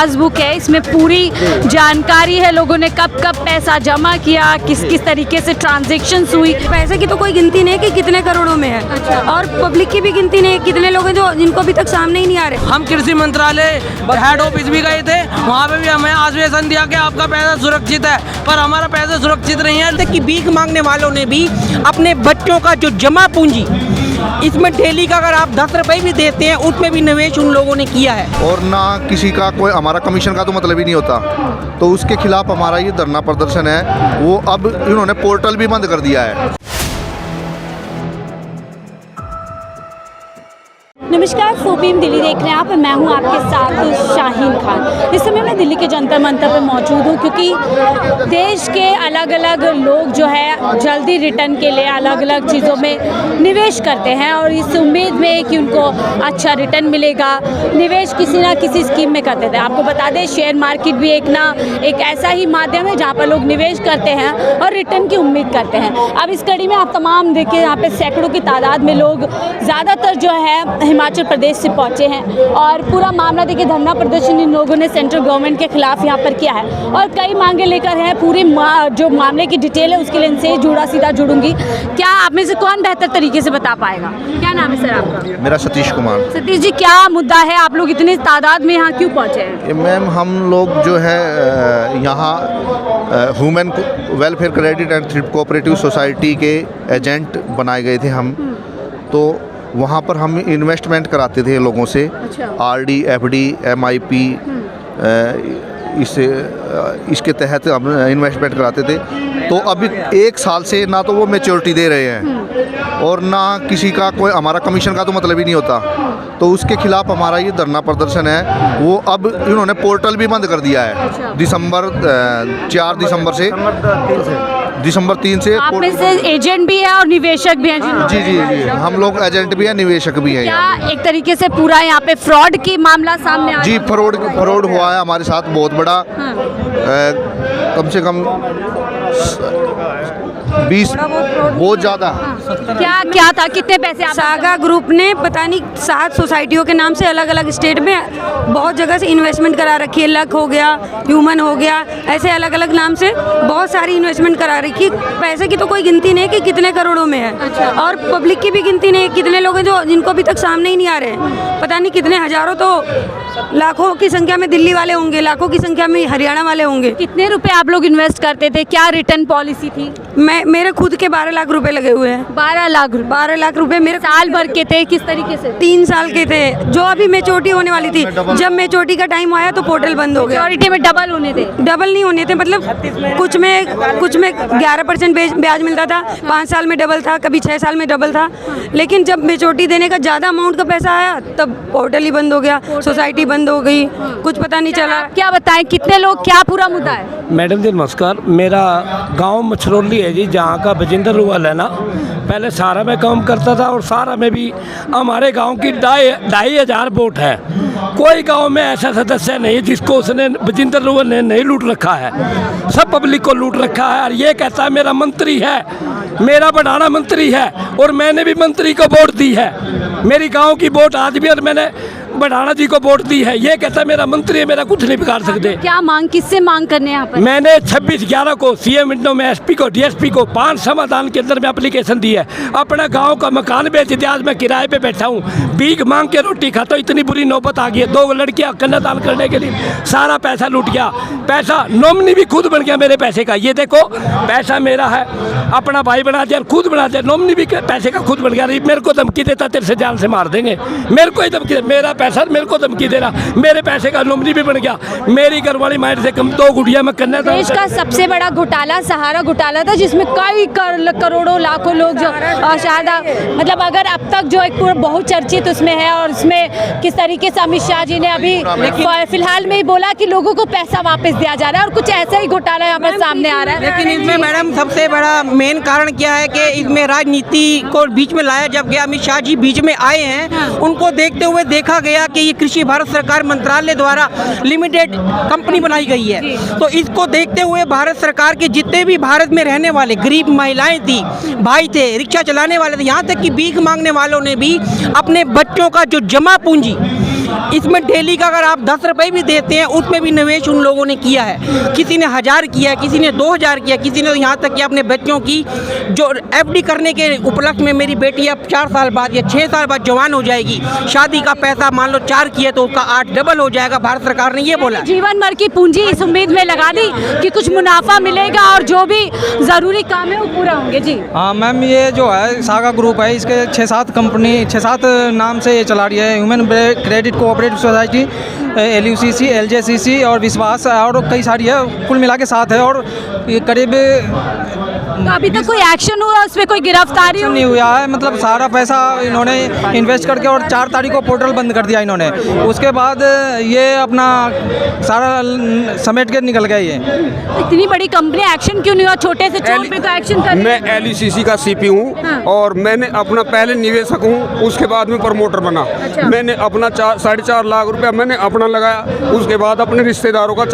Passbook है, इसमें पूरी जानकारी है, लोगों ने कब कब पैसा जमा किया, किस किस तरीके से ट्रांजैक्शंस हुई। पैसे की तो कोई गिनती नहीं कि कितने करोड़ों में है। अच्छा। और पब्लिक की भी गिनती नहीं, कितने लोग हैं जो जिनको अभी तक सामने ही नहीं आ रहे। हम कृषि मंत्रालय हेड ऑफिस भी गए थे, वहाँ पे भी हमें आश्वासन दिया कि आपका पैसा सुरक्षित है, पर हमारा पैसा सुरक्षित नहीं है। कि भीख मांगने वालों ने भी अपने बच्चों का जो जमा पूंजी, इसमें डेली का अगर आप 10 रुपए भी देते हैं, उसमें भी निवेश उन लोगों ने किया है। और ना किसी का कोई हमारा कमीशन का तो मतलब ही नहीं होता, तो उसके खिलाफ हमारा ये धरना प्रदर्शन है। वो अब इन्होंने पोर्टल भी बंद कर दिया है। नमस्कार, फोबीम दिल्ली देख रहे हैं आप, मैं हूं आपके साथ शाहीन खान। इस समय मैं दिल्ली के जंतर मंतर पर मौजूद हूं, क्योंकि देश के अलग अलग लोग जो है जल्दी रिटर्न के लिए अलग अलग चीज़ों में निवेश करते हैं और इस उम्मीद में कि उनको अच्छा रिटर्न मिलेगा, निवेश किसी ना किसी स्कीम में करते थे। आपको बता दें, शेयर मार्केट भी एक ऐसा ही माध्यम है जहाँ पर लोग निवेश करते हैं और रिटर्न की उम्मीद करते हैं। अब इस कड़ी में आप तमाम देखिए, यहाँ पे सैकड़ों की तादाद में लोग, ज़्यादातर जो है हिमाचल प्रदेश से पहुंचे हैं और पूरा मामला देखिए, धरना प्रदर्शन इन लोगों ने सेंट्रल गवर्नमेंट के खिलाफ यहाँ पर किया है और कई मांगे लेकर हैं। पूरी जो मामले की डिटेल है उसके लिए इनसे सीधा जुड़ूंगी। क्या आप में से कौन बेहतर तरीके से बता पाएगा? क्या नाम है सर आपका? मेरा सतीश कुमार। सतीश जी, क्या मुद्दा है? आप लोग इतनी तादाद में यहाँ क्यों पहुँचे हैं? मैम, हम लोग जो है यहाँ human welfare credit and thrift cooperative society के एजेंट बनाए गए थे हम। तो वहाँ पर हम इन्वेस्टमेंट कराते थे लोगों से। अच्छा। RD, FD, MIP, इसके तहत हम इन्वेस्टमेंट कराते थे। तो अभी 1 साल से ना तो वो मैच्योरिटी दे रहे हैं और ना किसी का कोई हमारा कमीशन का तो मतलब ही नहीं होता, तो उसके खिलाफ हमारा ये धरना प्रदर्शन है। वो अब इन्होंने पोर्टल भी बंद कर दिया है। अच्छा। दिसंबर 4 दिसंबर से दिसंबर 3 से आप में से एजेंट भी है और निवेशक भी हैं? जी, हम लोग एजेंट भी हैं, निवेशक भी हैं। क्या एक तरीके से पूरा यहाँ पे फ्रॉड की मामला सामने आया? जी, फ्रॉड हुआ है हमारे साथ बहुत बड़ा। कम से कम 20 बहुत ज़्यादा। क्या था, कितने पैसे आप? सागा ग्रुप ने पता नहीं 7 सोसाइटियों के नाम से अलग अलग स्टेट में बहुत जगह से इन्वेस्टमेंट करा रखी है। लक हो गया, ह्यूमन हो गया, ऐसे अलग अलग नाम से बहुत सारी इन्वेस्टमेंट करा रखी। पैसे की तो कोई गिनती नहीं कि कितने करोड़ों में है। अच्छा। और पब्लिक की भी गिनती नहीं, कितने लोग हैं जो जिनको अभी तक सामने ही नहीं आ रहे। पता नहीं कितने हजारों, तो लाखों की संख्या में दिल्ली वाले होंगे, लाखों की संख्या में हरियाणा वाले होंगे। कितने रुपए आप लोग इन्वेस्ट करते थे? क्या रिटर्न पॉलिसी थी? मेरे खुद के 12 लाख रुपए लगे हुए हैं। 12 लाख रुपए मेरे साल भर के थे? किस तरीके से? 3 साल के थे, जो अभी मेच्योरिटी होने वाली थी। जब मेच्योरिटी का टाइम आया तो पोर्टल बंद हो गया। मेच्योरिटी में डबल होने थे? डबल नहीं होने थे, मतलब कुछ में 11% ब्याज मिलता था, 5 साल में डबल था, कभी 6 साल में डबल था। लेकिन जब मेच्योरिटी देने का ज़्यादा अमाउंट का पैसा आया तब पोर्टल ही बंद हो गया, सोसाइटी बंद हो गई, कुछ पता नहीं चला। क्या बताएं, कितने लोग, क्या पूरा मुद्दा है? मैडम जी नमस्कार, मेरा गांव मछरौली है जी, जहाँ का बजिंदर रुअल है ना। पहले सारा में काम करता था और सारा में भी हमारे गांव की 2,500 वोट है। कोई गांव में ऐसा सदस्य नहीं है जिसको उसने बजिंदर रुअल ने नहीं लूट रखा है। सब पब्लिक को लूट रखा है और ये कहता है मेरा मंत्री है, मेरा बढ़ाना मंत्री है, और मैंने भी मंत्री को वोट दी है। मेरी गाँव की वोट आज भी, और मैंने बढ़ाना जी को वोट दी है। ये कहता है मेरा मंत्री है, मेरा कुछ नहीं बिगाड़ सकते। क्या मांग, किससे मांग करने यहाँ पर? मैंने 26/11 को CM विंडो में SP को, DSP को 5 समाधान के अंदर में एप्लीकेशन दी है। अपना गांव का मकान बेच दिया, आज मैं किराए पे बैठा हूँ, भीख मांग के रोटी खाता हूँ। इतनी बुरी नौबत आ गई है। 2 लड़कियाँ कन्यादान करने के लिए सारा पैसा लूट गया। पैसा नॉमिनी भी खुद बन गया मेरे पैसे का। ये देखो, पैसा मेरा है, अपना भाई बना दिया, खुद बना दिया, नॉमिनी भी पैसे का खुद बन गया। मेरे को धमकी देता, तेरे से जान से मार देंगे, मेरे को ही धमकी, मेरा पैसा मेरे को धमकी दे रहा, मेरे पैसे का नॉमिनी भी बन गया। मेरी घरवाली माइंड से कम 2 गुड़िया में कन्या। देश का सबसे बड़ा घोटाला सहारा घोटाला था, जिसमें कई करोड़ों लाखों लोग जो शायद, मतलब अगर अब तक जो एक पूरा बहुत चर्चित उसमें है, और उसमें किस तरीके से अमित शाह जी ने अभी फिलहाल में ही बोला कि लोगों को पैसा वापस दिया जा रहा है, और कुछ ऐसा ही घोटाला यहाँ पर सामने आ रहा है। लेकिन इसमें मैडम सबसे बड़ा मेन कारण क्या है कि इसमें राजनीति को बीच में लाया जब गया। अमित शाह जी बीच में आए हैं, उनको देखते हुए देखा गया कि ये कृषि भारत सरकार मंत्रालय द्वारा लिमिटेड कंपनी बनाई गई है। तो इसको देखते हुए भारत सरकार के जितने भी भारत में रहने वाले गरीब महिलाएं थी, भाई थे, रिक्शा चलाने वाले थे, यहाँ तक कि भीख मांगने वालों ने भी अपने बच्चों का जो जमा पूंजी, इसमें डेली का अगर आप 10 रुपये भी देते हैं उसमें भी निवेश उन लोगों ने किया है। किसी ने 1000 किया, किसी ने 2000 किया, किसी ने यहाँ तक कि अपने बच्चों की जो FD करने के उपलक्ष्य में मेरी बेटी अब 4 साल बाद या 6 साल बाद जवान हो जाएगी, शादी का पैसा मान लो 4 किए तो उसका 8 डबल हो जाएगा। भारत सरकार ने ये बोला। जीवन भर की पूंजी इस उम्मीद में लगा दी कि कुछ मुनाफा मिलेगा और जो भी ज़रूरी काम है वो पूरा होंगे। जी हाँ मैम, ये जो है सागा ग्रुप है, इसके 6-7 नाम से ये चला रही है। Human credit cooperative society, LUCC, LJCC और विश्वास और कई सारी है, कुल मिला के 7 है। और ये करीब तो अभी तक कोई एक्शन हुआ, उसमें कोई गिरफ्तारी नहीं हुआ है। मतलब सारा पैसा इन्होंने इन्वेस्ट करके और 4 तारीख को पोर्टल बंद कर दिया इन्होंने। उसके बाद ये अपना सारा समेट के निकल गए। ये इतनी बड़ी कंपनी, एक्शन क्यों नहीं हुआ? छोटे से चोर पे तो एक्शन कर। मैं LUCC का CP हूँ। हाँ। और मैंने अपना पहले निवेशक हूँ, उसके बाद में प्रमोटर बना। अच्छा। मैंने अपना 4.5 लाख रुपया मैंने अपना लगाया, उसके बाद अपने रिश्तेदारों का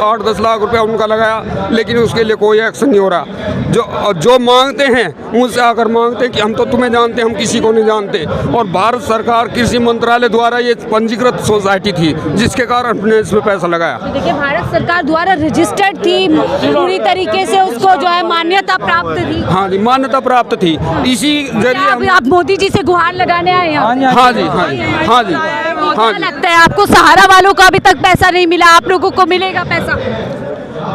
8-10 लाख रुपया उनका लगाया, लेकिन उसके लिए कोई एक्शन नहीं हो रहा। जो मांगते हैं मुझसे आकर मांगते हैं कि हम तो तुम्हें जानते हैं, हम किसी को नहीं जानते। और भारत सरकार कृषि मंत्रालय द्वारा ये पंजीकृत सोसाइटी थी, जिसके कारण हमने इसमें पैसा लगाया। देखिए, भारत सरकार द्वारा रजिस्टर्ड थी, पूरी तरीके से उसको जो है मान्यता प्राप्त थी। हाँ जी, मान्यता प्राप्त थी। इसी जरिए अब आप मोदी जी से गुहार लगाने आए हैं? हाँ जी, हाँ जी, हाँ जी, हाँ क्या जी। लगता है आपको, सहारा वालों को अभी तक पैसा नहीं मिला, आप लोगों को मिलेगा पैसा?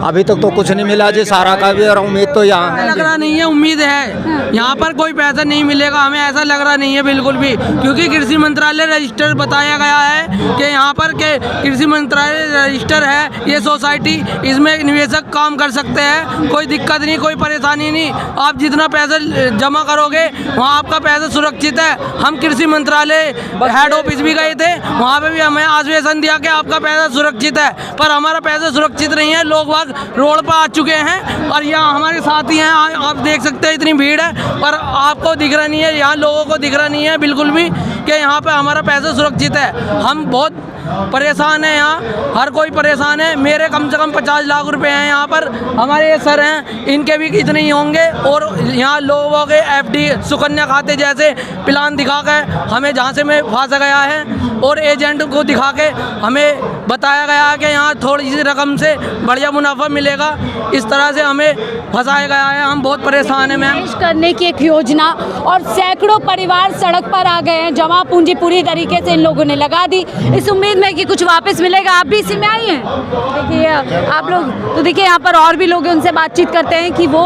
अभी तक तो कुछ नहीं मिला जी, सारा का भी और उम्मीद तो यहाँ लग रहा नहीं है, उम्मीद है यहाँ पर कोई पैसा नहीं मिलेगा, हमें ऐसा लग रहा नहीं है बिल्कुल भी, क्योंकि कृषि मंत्रालय रजिस्टर बताया गया है कि यहाँ पर के कृषि मंत्रालय रजिस्टर है ये सोसाइटी, इसमें निवेशक काम कर सकते हैं, कोई दिक्कत नहीं, कोई परेशानी नहीं। आप जितना पैसा जमा करोगे वहाँ आपका पैसा सुरक्षित है। हम कृषि मंत्रालय हेड ऑफिस भी गए थे, वहाँ पे भी हमें आश्वासन दिया कि आपका पैसा सुरक्षित है, पर हमारा पैसा सुरक्षित नहीं है। लोग रोड पर आ चुके हैं और यहाँ हमारे साथी हैं, आप देख सकते हैं इतनी भीड़ है, पर आपको दिख रहा नहीं है, यहाँ लोगों को दिख रहा नहीं है बिल्कुल भी कि यहाँ पे हमारा पैसा सुरक्षित है। हम बहुत परेशान हैं, यहाँ हर कोई परेशान है। मेरे कम से कम 50 लाख रुपए हैं यहाँ पर, हमारे ये सर हैं इनके भी इतने ही होंगे। और यहाँ लोगों के FD सुकन्या खाते जैसे प्लान दिखा के हमें जहाँ से में फंसा गया है और एजेंट को दिखा के हमें बताया गया है कि यहाँ थोड़ी सी रकम से बढ़िया मुनाफा मिलेगा, इस तरह से हमें फंसाया गया है। हम बहुत परेशान हैं मैम। निवेश करने की एक योजना और सैकड़ों परिवार सड़क पर आ गए हैं, जमा पूंजी पूरी तरीके से इन लोगों ने लगा दी इस उम्मीद में कि कुछ वापस मिलेगा। आप भी इसी में आई हैं? देखिए आप लोग तो देखिए यहाँ पर और भी लोग हैं, उनसे बातचीत करते हैं कि वो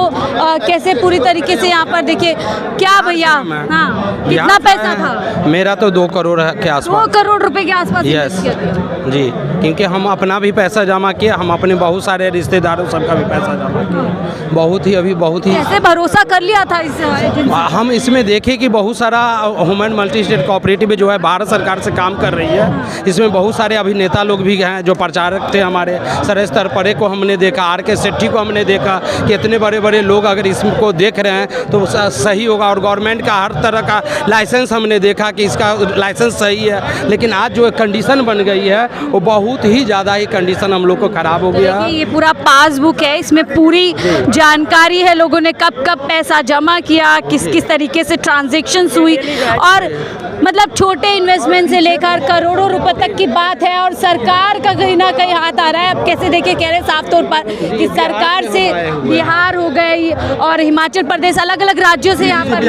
कैसे पूरी तरीके से यहाँ पर देखिए क्या भैया, हाँ कितना पैसा था? मेरा तो 2 करोड़ के आसपास। 2 करोड़ रुपए के आसपास यस जी, क्योंकि हम अपना भी पैसा जमा किए, हम अपने बहुत सारे रिश्तेदारों सबका भी पैसा जमा किए। बहुत ही कैसे भरोसा कर लिया था इस एजेंसी? हम इसमें देखें कि बहुत सारा ह्यूमन मल्टी स्टेट कोऑपरेटिव जो है भारत सरकार से काम कर रही है। इसमें बहुत सारे अभिनेता लोग भी हैं जो प्रचारक थे हमारे। सरेश तरपरे को हमने देखा, RK सेट्टी को हमने देखा कि इतने बड़े बड़े लोग अगर इसको देख रहे हैं तो सही होगा। और गवर्नमेंट का हर तरह का लाइसेंस हमने देखा कि इसका लाइसेंस सही है, लेकिन आज जो कंडीशन बन गई है वो बहुत ही ज़्यादा ही कंडीशन हम लोग को ख़राब हो गया। ये पूरा पासबुक है, इसमें पूरी जानकारी है, लोगों ने कब कब पैसा जमा किया, किस किस तरीके से ट्रांजैक्शंस हुई, और मतलब छोटे इन्वेस्टमेंट से लेकर करोड़ों रुपए तक की बात है। और सरकार का कहीं ना कहीं हाथ आ रहा है। अब कैसे देखिए, कह रहे साफ तौर पर कि सरकार से बिहार हो गई और हिमाचल प्रदेश, अलग अलग राज्यों से यहाँ पर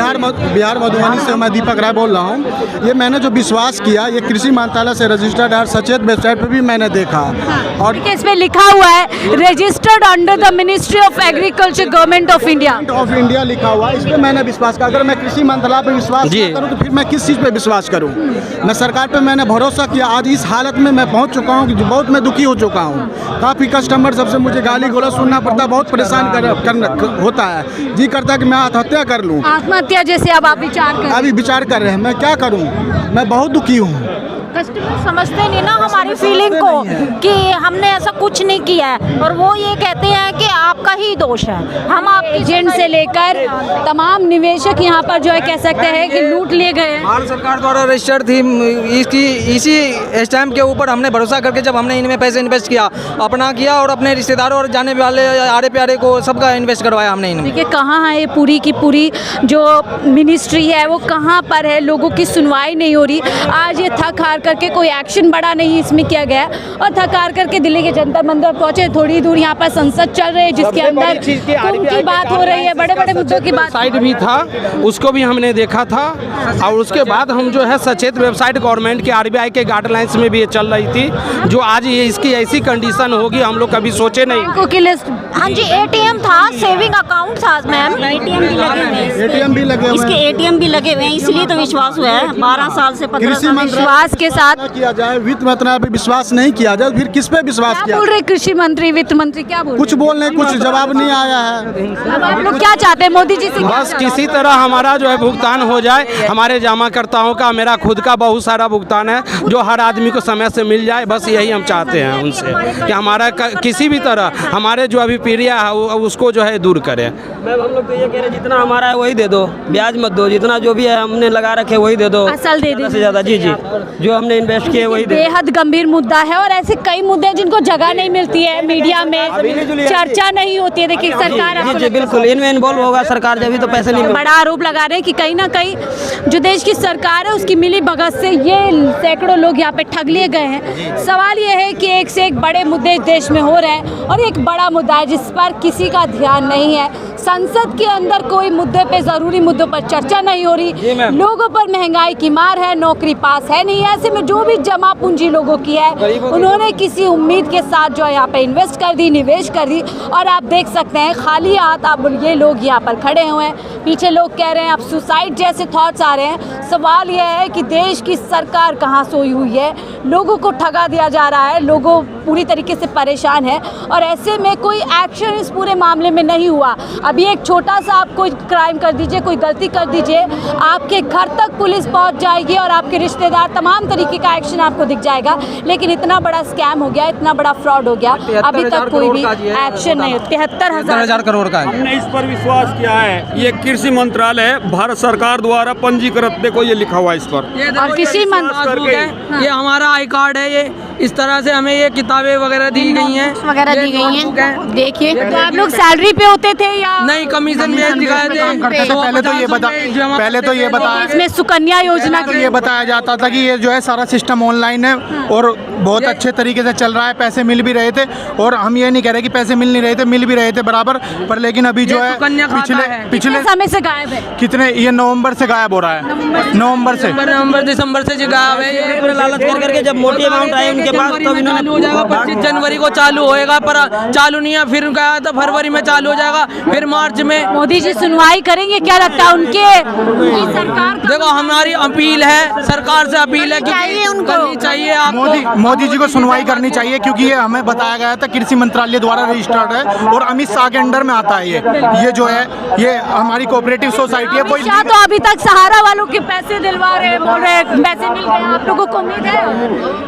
बिहार मधुबनी से मैं दीपक राय बोल रहा हूँ। ये मैंने जो विश्वास किया, ये कृषि मंत्रालय से रजिस्टर्ड है, सचेत वेबसाइट पर भी मैंने देखा। और इसमें लिखा हुआ है registered under the ministry of agriculture government of India लिखा हुआ है। इस पर मैंने विश्वास किया। अगर मैं कृषि मंत्रालय पर विश्वास करूँ तो फिर मैं किस चीज़ पर विश्वास करूँ? मैं सरकार पे मैंने भरोसा किया। आज इस हालत में मैं पहुंच चुका हूं कि बहुत मैं दुखी हो चुका हूं। काफ़ी कस्टमर सबसे मुझे गाली गलौज सुनना पड़ता है, बहुत परेशान होता है। जी करता है कि मैं आत्महत्या कर लूं। आत्महत्या जैसे अब आप विचार कर रहे हैं? मैं क्या करूं? मैं बहुत दुखी हूं। कस्टमर समझते नहीं ना हमारी फीलिंग को कि हमने ऐसा कुछ नहीं किया है और वो ये कहते हैं कि आपका ही दोष है। हम आपके एजेंट से लेकर तमाम निवेशक यहाँ पर जो है कह सकते हैं कि लूट लिए गए हैं। भारत सरकार द्वारा रजिस्टर्ड थी, इसी स्टैम्प के ऊपर हमने भरोसा करके जब हमने इनमें पैसे इन्वेस्ट किया, अपना किया और अपने रिश्तेदारों और जाने वाले आड़े प्यारे को सबका इन्वेस्ट करवाया हमने इनमें। देखिए कहाँ है ये पूरी की पूरी जो मिनिस्ट्री है वो कहाँ पर है, लोगों की सुनवाई नहीं हो रही। आज ये थक हार करके कोई एक्शन बड़ा नहीं इसमें किया गया और थक हार करके दिल्ली के जंतर मंदिर पहुंचे। थोड़ी दूर यहाँ पर संसद चल रही है जिसके अंदर कुंभ की बात हो रही है, बड़े बड़े मुद्दों की बात। साइट भी था, उसको भी हमने देखा था और उसके बाद हम जो है सचेत वेबसाइट गवर्नमेंट के RBI के गाइडलाइंस में भी ये चल रही थी, जो आज ये इसकी ऐसी कंडीशन होगी हम लोग कभी सोचे नहीं। बैंकों की लिस्ट, हाँ जी, ATM था, सेविंग अकाउंट था मैम, ATM भी लगे हुए हैं, ATM भी लगे हुए इसके हैं। ATM भी लगे हुए हैं, इसलिए तो विश्वास हुआ है 12 साल से 15 कृषि साल। विश्वास के साथ किया जाए, वित्त मंत्रालय पे विश्वास नहीं किया जाए, फिर किस पे विश्वास क्या किया? बोल रहे कृषि मंत्री, वित्त मंत्री क्या बोल कुछ बोल नहीं, कुछ जवाब नहीं आया है। अब आप लोग क्या चाहते हैं मोदी जी से? बस किसी तरह हमारा जो है भुगतान हो जाए, हमारे जमाकर्ताओं का, मेरा खुद का बहुत सारा भुगतान है जो हर आदमी को समय से मिल जाए, बस यही हम चाहते हैं उनसे कि हमारा किसी भी तरह हमारे जो अभी पीढ़ियाँ है उसको जो है दूर करें। मैम हम लोग तो ये कह रहे हैं जितना हमारा है वही दे दो, ब्याज मत दो, जितना जो भी है हमने लगा रखे वही दे दो, असल दे दो से ज़्यादा। जी जी, जो हमने इन्वेस्ट किए वही दे। बेहद गंभीर मुद्दा है और ऐसे कई मुद्दे हैं जिनको जगह नहीं मिलती है, मीडिया में चर्चा नहीं होती है। देखिए सरकार आपको जी बिल्कुल इनमें इन्वॉल्व होगा सरकार, जब भी तो पैसे नहीं मिल। बड़ा आरोप लगा रहे हैं कि कहीं ना कहीं जो देश की सरकार है उसकी मिली भगत से ये सैकड़ों लोग यहाँ पे ठग लिए गए हैं। सवाल ये है कि एक से एक बड़े मुद्दे इस देश में हो रहे हैं और एक बड़ा मुद्दा है जिस पर किसी का ध्यान नहीं है। संसद के अंदर कोई मुद्दे पे, जरूरी मुद्दों पर चर्चा नहीं हो रही। लोगों पर महंगाई की मार है, नौकरी पास है नहीं, ऐसे में जो भी जमा पूंजी लोगों की है उन्होंने किसी उम्मीद के साथ जो है यहाँ पे इन्वेस्ट कर दी, निवेश कर दी और आप देख सकते हैं खाली हाथ अब ये लोग यहाँ पर खड़े हुए हैं। पीछे लोग कह रहे हैं अब सुसाइड जैसे थॉट्स आ रहे हैं। सवाल यह है कि देश की सरकार कहाँ सोई हुई है, लोगों को ठगा दिया जा रहा है, लोगों पूरी तरीके से परेशान है और ऐसे में कोई एक्शन इस पूरे मामले में नहीं हुआ। अभी एक छोटा सा आप कोई क्राइम कर दीजिए, कोई गलती कर दीजिए, आपके घर तक पुलिस पहुंच जाएगी और आपके रिश्तेदार, तमाम तरीके का एक्शन आपको दिख जाएगा। लेकिन इतना बड़ा स्कैम हो गया, इतना बड़ा फ्रॉड हो गया, अभी तक कोई भी एक्शन नहीं। 73,000 करोड़ का है। हमने इस पर विश्वास किया है। ये कृषि मंत्रालय भारत सरकार द्वारा पंजीकृत, देखो ये लिखा हुआ है इस पर। और किसी मंत्री ये हमारा आई कार्ड है, ये इस तरह से हमें ये किताबें वगैरह दी गई हैं, वगैरह दी गई हैं। देखिए तो आप लोग सैलरी पे होते थे या नहीं कमीशन में दिखाए थे? पहले तो ये बताया, इसमें सुकन्या योजना तो ये बताया जाता था कि ये जो है सारा सिस्टम ऑनलाइन है और बहुत अच्छे तरीके से चल रहा है, पैसे मिल भी रहे थे और हम ये नहीं कह रहे कि पैसे मिल नहीं रहे थे, मिल भी रहे थे बराबर। पर लेकिन अभी जो है पिछले समय से गायब है। कितने, ये नवंबर से गायब हो रहा है, नवंबर दिसंबर से गायब है। ये लालच कर करके जब मोटी अमाउंट आए उनके पास तो चालू हो जाएगा, 25 जनवरी को चालू होएगा, पर चालू नहीं है। फिर कहा था फरवरी में चालू हो जाएगा, फिर मार्च में। मोदी जी सुनवाई करेंगे, क्या लगता है उनके? सरकार देखो हमारी अपील है, सरकार से अपील है कि करनी चाहिए आपको। मोदी जी को सुनवाई करनी चाहिए क्योंकि ये हमें बताया गया था कृषि मंत्रालय द्वारा रजिस्टर्ड है और अमित शाह के अंडर में आता है। ये जो है ये हमारी कोऑपरेटिव सोसाइटी है। कोई तो अभी तक सहारा वालों के पैसे दिलवा रहे, बोल रहे पैसे मिल गए, आप लोगों को उम्मीद है?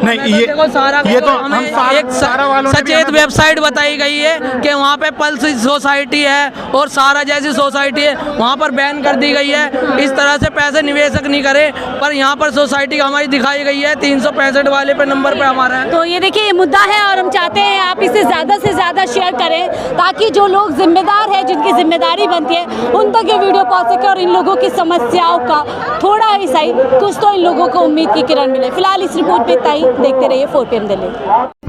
नहीं, ये तो हम एक सारा वालों ने सचेत वेबसाइट बताई गई है कि वहाँ पे पल्स सोसाइटी है और सारा जैसी सोसाइटी है, वहाँ पर बैन कर दी गई है। इस तरह से पैसे निवेशक नहीं करे, पर यहाँ पर सोसाइटी हमारी दिखाई गई है 365 वाले पे नंबर पे हमारा है। तो ये देखिए ये मुद्दा है और हम चाहते हैं आप इसे ज़्यादा से ज़्यादा शेयर करें ताकि जो लोग जिम्मेदार हैं, जिनकी जिम्मेदारी बनती है, उन तक ये वीडियो पहुँच सके और इन लोगों की समस्याओं का थोड़ा ही सही कुछ तो इन लोगों को उम्मीद की किरण मिले। फिलहाल इस रिपोर्ट पे इतना ही। देखते रहिए 4PM दिल्ली।